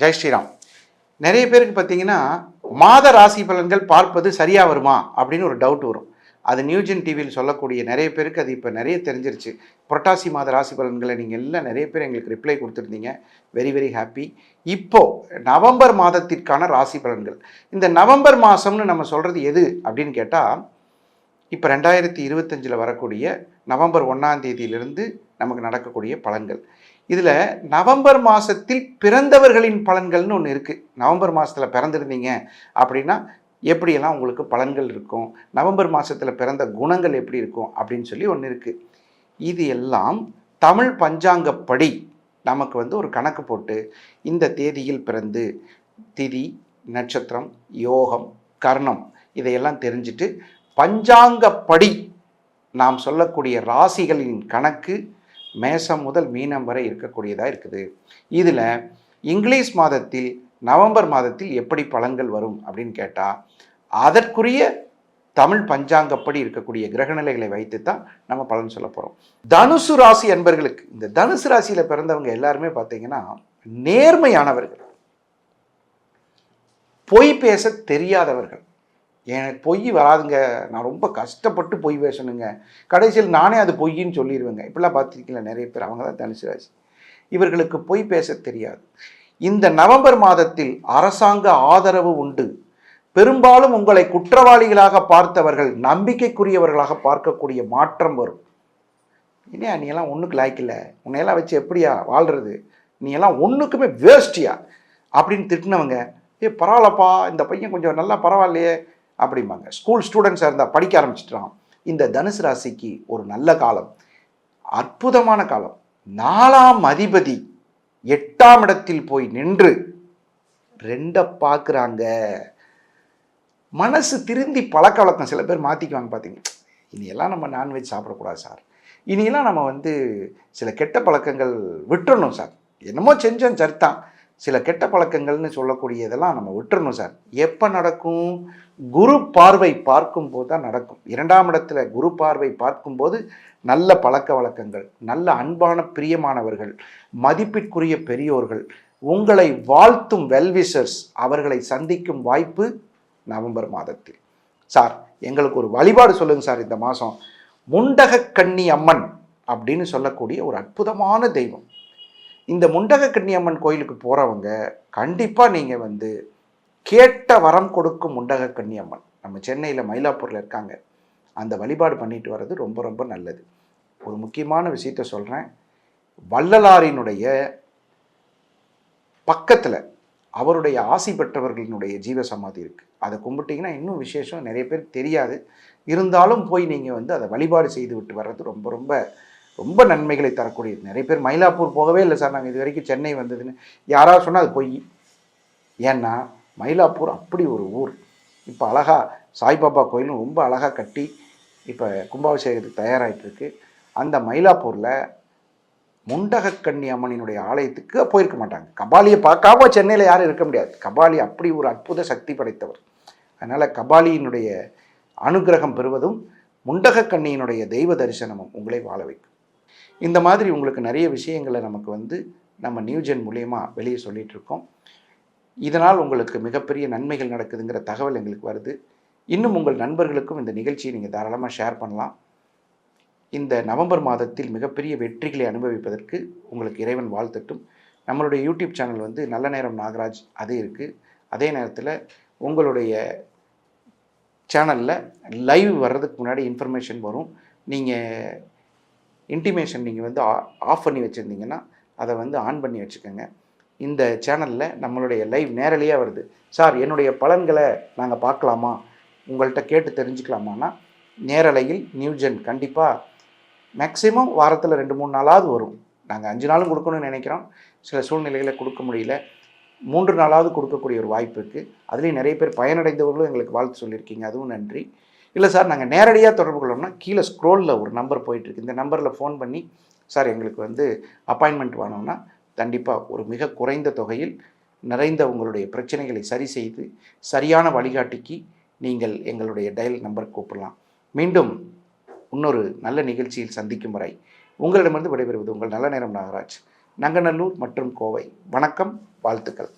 ஜெய் ஸ்ரீராம். நிறைய பேருக்கு பார்த்தீங்கன்னா மாத ராசி பலன்கள் பார்ப்பது சரியாக வருமா அப்படின்னு ஒரு டவுட் வரும். அது நியூஜென் டிவியில் சொல்லக்கூடிய நிறைய பேருக்கு அது இப்போ நிறைய தெரிஞ்சிருச்சு. புரட்டாசி மாத ராசி பலன்களை நீங்கள் எல்லாம் நிறைய பேர் எங்களுக்கு ரிப்ளை கொடுத்துருந்தீங்க. Very very happy. இப்போது நவம்பர் மாதத்திற்கான ராசி பலன்கள். இந்த நவம்பர் மாதம்னு நம்ம சொல்கிறது எது அப்படின்னு கேட்டால், இப்போ 2025 வரக்கூடிய நவம்பர் 1ஆம் தேதியிலிருந்து நமக்கு நடக்கக்கூடிய பலன்கள். இதில் நவம்பர் மாதத்தில் பிறந்தவர்களின் பலன்கள்னு ஒன்று இருக்குது. நவம்பர் மாதத்தில் பிறந்திருந்தீங்க அப்படின்னா எப்படியெல்லாம் உங்களுக்கு பலன்கள் இருக்கும், நவம்பர் மாதத்தில் பிறந்த குணங்கள் எப்படி இருக்கும் அப்படின்னு சொல்லி ஒன்று இருக்குது. இது எல்லாம் தமிழ் பஞ்சாங்கப்படி நமக்கு ஒரு கணக்கு போட்டு இந்த தேதியில் பிறந்து திதி, நட்சத்திரம், யோகம், கர்ணம் இதையெல்லாம் தெரிஞ்சுட்டு பஞ்சாங்கப்படி நாம் சொல்லக்கூடிய ராசிகளின் கணக்கு மேசம் முதல் மீனம் வரை இருக்கக்கூடியதாக இருக்குது. இதில் இங்கிலீஷ் மாதத்தில் நவம்பர் மாதத்தில் எப்படி பலன்கள் வரும் அப்படின்னு கேட்டால், அதற்குரிய தமிழ் பஞ்சாங்கப்படி இருக்கக்கூடிய கிரகநிலைகளை வைத்து தான் நம்ம பலன் சொல்ல போகிறோம். தனுசு ராசி அன்பர்களுக்கு, இந்த தனுசு ராசியில் பிறந்தவங்க எல்லாருமே பார்த்தீங்கன்னா நேர்மையானவர்கள், பொய் பேச தெரியாதவர்கள். எனக்கு பொய் வராதுங்க, நான் ரொம்ப கஷ்டப்பட்டு பொய் பேசணுங்க, கடைசியில் நானே அது பொய்ன்னு சொல்லிடுவேங்க. இப்படிலாம் பார்த்துருக்கீங்களா நிறைய பேர், அவங்க தான் தனுசு ராசி. இவர்களுக்கு பொய் பேச தெரியாது. இந்த நவம்பர் மாதத்தில் அரசாங்க ஆதரவு உண்டு. பெரும்பாலும் உங்களை குற்றவாளிகளாக பார்த்தவர்கள் நம்பிக்கைக்குரியவர்களாக பார்க்கக்கூடிய மாற்றம் வரும். இனியா நீ எல்லாம் ஒன்றுக்கு லாய்க்கில்லை, உன்னையெல்லாம் வச்சு எப்படியா வாழ்கிறது, நீ எல்லாம் ஒன்றுக்குமே வேஸ்டியா அப்படின்னு திட்டினவங்க, பரவாயில்லப்பா இந்த பையன் கொஞ்சம் நல்லா பரவாயில்லையே அப்படிம்பாங்க. ஸ்கூல் ஸ்டூடெண்ட்ஸாக இருந்தால் படிக்க ஆரம்பிச்சிட்டான். இந்த தனுசு ராசிக்கு ஒரு நல்ல காலம், அற்புதமான காலம். 4ஆம் அதிபதி 8ஆம் இடத்தில் போய் நின்று 2 பார்க்குறாங்க. மனசு திருந்தி பழக்க வழக்கம் சில பேர் மாற்றிக்குவாங்க. பார்த்தீங்க, இனியெல்லாம் நம்ம நான்வெஜ் சாப்பிடக்கூடாது சார், இனியெல்லாம் நம்ம சில கெட்ட பழக்கங்கள் விட்டுறணும் சார், என்னமோ செஞ்சோம் சரித்தான், சில கெட்ட பழக்கங்கள்னு சொல்லக்கூடியதெல்லாம் நம்ம விட்டுறணும் சார். எப்போ நடக்கும்? குரு பார்வை பார்க்கும்போது தான் நடக்கும். 2ஆம் இடத்துல குரு பார்வை பார்க்கும்போது நல்ல பழக்க வழக்கங்கள், நல்ல அன்பான பிரியமானவர்கள், மதிப்பிற்குரிய பெரியோர்கள், உங்களை வாழ்த்தும் வெல்விஷர்ஸ் அவர்களை சந்திக்கும் வாய்ப்பு நவம்பர் மாதத்தில். சார் எங்களுக்கு ஒரு வழிபாடு சொல்லுங்கள் சார். இந்த மாதம் முண்டகக்கன்னி அம்மன் அப்படின்னு சொல்லக்கூடிய ஒரு அற்புதமான தெய்வம். இந்த முண்டகக்கன்னி அம்மன் கோயிலுக்கு போகிறவங்க கண்டிப்பாக நீங்கள் கேட்ட வரம் கொடுக்கும் முண்டகக்கன்னி அம்மன் நம்ம சென்னையில் மயிலாப்பூரில் இருக்காங்க. அந்த வழிபாடு பண்ணிட்டு வர்றது ரொம்ப ரொம்ப நல்லது. ஒரு முக்கியமான விஷயத்த சொல்கிறேன். வள்ளலாரினுடைய பக்கத்தில் அவருடைய ஆசி பெற்றவர்களினுடைய ஜீவ சமாதி இருக்குது. அதை கும்பிட்டிங்கன்னா இன்னும் விசேஷம், நிறைய பேருக்கு தெரியாது. இருந்தாலும் போய் நீங்கள் அதை வழிபாடு செய்து விட்டு வர்றது ரொம்ப ரொம்ப ரொம்ப நன்மைகளை தரக்கூடியது. நிறைய பேர் மயிலாப்பூர் போகவே இல்லை சார், நாங்கள் இது வரைக்கும் சென்னை வந்ததுன்னு யாராவது சொன்னால் அது பொய். ஏன்னா மயிலாப்பூர் அப்படி ஒரு ஊர். இப்போ அழகாக சாய்பாபா கோயிலும் ரொம்ப அழகாக கட்டி இப்போ கும்பாபிஷேகத்துக்கு தயாராகிட்டுருக்கு. அந்த மயிலாப்பூரில் முண்டகக்கன்னி அம்மனினுடைய ஆலயத்துக்கு போயிருக்க மாட்டாங்க. கபாலியை பார்க்காம சென்னையில் யாரும் இருக்க முடியாது. கபாலி அப்படி ஒரு அற்புத சக்தி படைத்தவர். அதனால் கபாலியினுடைய அனுகிரகம் பெறுவதும் முண்டகக்கன்னியினுடைய தெய்வ தரிசனமும் உங்களை வாழ வைக்கும். இந்த மாதிரி உங்களுக்கு நிறைய விஷயங்களை நமக்கு நம்ம நியூஜென் மூலயமா வெளியே சொல்லிகிட்டு இருக்கோம். இதனால் உங்களுக்கு மிகப்பெரிய நன்மைகள் நடக்குதுங்கிற தகவல் எங்களுக்கு வருது. இன்னும் உங்கள் நண்பர்களுக்கும் இந்த நிகழ்ச்சியை நீங்கள் தாராளமாக ஷேர் பண்ணலாம். இந்த நவம்பர் மாதத்தில் மிகப்பெரிய வெற்றிகளை அனுபவிப்பதற்கு உங்களுக்கு இறைவன் வாழ்த்தட்டும். நம்மளுடைய யூடியூப் சேனல் நல்ல நேரம் நாகராஜ் அது இருக்குது. அதே நேரத்தில் உங்களுடைய சேனலில் லைவ் வர்றதுக்கு முன்னாடி இன்ஃபர்மேஷன் வரும். நீங்கள் இன்டிமேஷன் நீங்கள் ஆஃப் பண்ணி வச்சுருந்தீங்கன்னா அதை ஆன் பண்ணி வச்சுக்கோங்க. இந்த சேனலில் நம்மளுடைய லைவ் நேரலையாக வருது. சார் என்னுடைய பலன்களை நாங்கள் பார்க்கலாமா, உங்கள்கிட்ட கேட்டு தெரிஞ்சுக்கலாமான்னா நேரலையில் நியூஜென் கண்டிப்பாக மேக்ஸிமம் வாரத்தில் 2-3 நாளாவது வரும். நாங்கள் 5 நாளும் கொடுக்கணும்னு நினைக்கிறோம். சில சூழ்நிலைகளை கொடுக்க முடியல, 3 நாளாவது கொடுக்கக்கூடிய ஒரு வாய்ப்பு இருக்குது. அதுலேயும் நிறைய பேர் பயனடைந்தவர்களும் எங்களுக்கு வாழ்த்து சொல்லியிருக்கீங்க, அதுவும் நன்றி. இல்லை சார் நாங்கள் நேரடியாக தொடர்பு கொள்ளணும்னா கீழே ஸ்க்ரோலில் ஒரு நம்பர் போயிட்டுருக்கு. இந்த நம்பரில் ஃபோன் பண்ணி சார் எங்களுக்கு அப்பாயின்மெண்ட் வேணும்னா கண்டிப்பாக ஒரு மிக குறைந்த தொகையில் நிறைந்த உங்களுடைய பிரச்சனைகளை சரி செய்து சரியான வழிகாட்டிக்கு நீங்கள் எங்களுடைய டயல் நம்பர் கூப்பிடலாம். மீண்டும் இன்னொரு நல்ல நிகழ்ச்சியில் சந்திக்கும் வரை உங்களிடமிருந்து விடைபெறுவது உங்கள் நல்ல நேரம் நாகராஜ், நங்கநல்லூர் மற்றும் கோவை. வணக்கம், வாழ்த்துக்கள்.